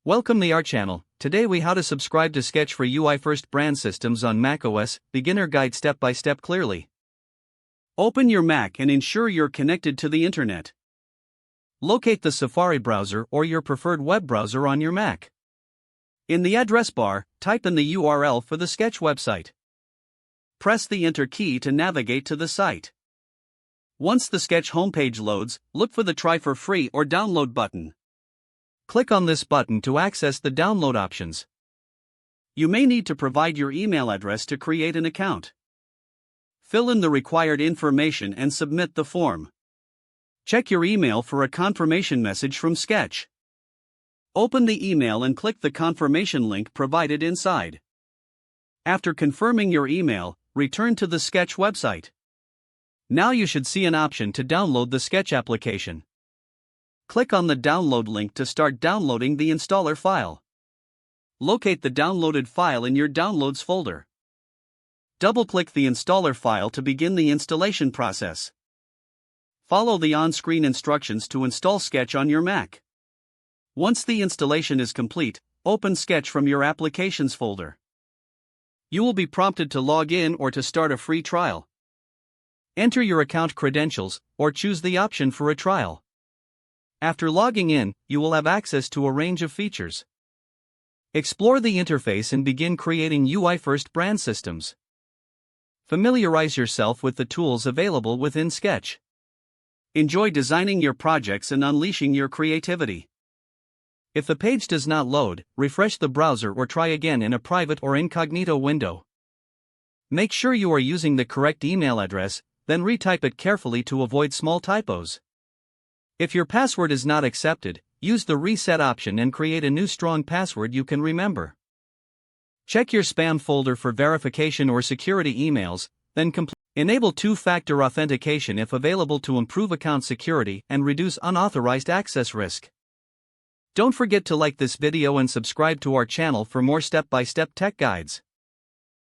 Welcome to our channel. Today we how to subscribe to Sketch for UI first brand systems on macOS, beginner guide step by step clearly. Open your Mac and ensure you're connected to the internet. Locate the Safari browser or your preferred web browser on your Mac. In the address bar, type in the URL for the Sketch website. Press the Enter key to navigate to the site. Once the Sketch homepage loads, look for the Try for Free or Download button. Click on this button to access the download options. You may need to provide your email address to create an account. Fill in the required information and submit the form. Check your email for a confirmation message from Sketch. Open the email and click the confirmation link provided inside. After confirming your email, return to the Sketch website. Now you should see an option to download the Sketch application. Click on the download link to start downloading the installer file. Locate the downloaded file in your Downloads folder. Double-click the installer file to begin the installation process. Follow the on-screen instructions to install Sketch on your Mac. Once the installation is complete, open Sketch from your Applications folder. You will be prompted to log in or to start a free trial. Enter your account credentials, or choose the option for a trial. After logging in, you will have access to a range of features. Explore the interface and begin creating UI-first brand systems. Familiarize yourself with the tools available within Sketch. Enjoy designing your projects and unleashing your creativity. If the page does not load, refresh the browser or try again in a private or incognito window. Make sure you are using the correct email address, then retype it carefully to avoid small typos. If your password is not accepted, use the reset option and create a new strong password you can remember. Check your spam folder for verification or security emails, then enable two-factor authentication if available to improve account security and reduce unauthorized access risk. Don't forget to like this video and subscribe to our channel for more step-by-step tech guides.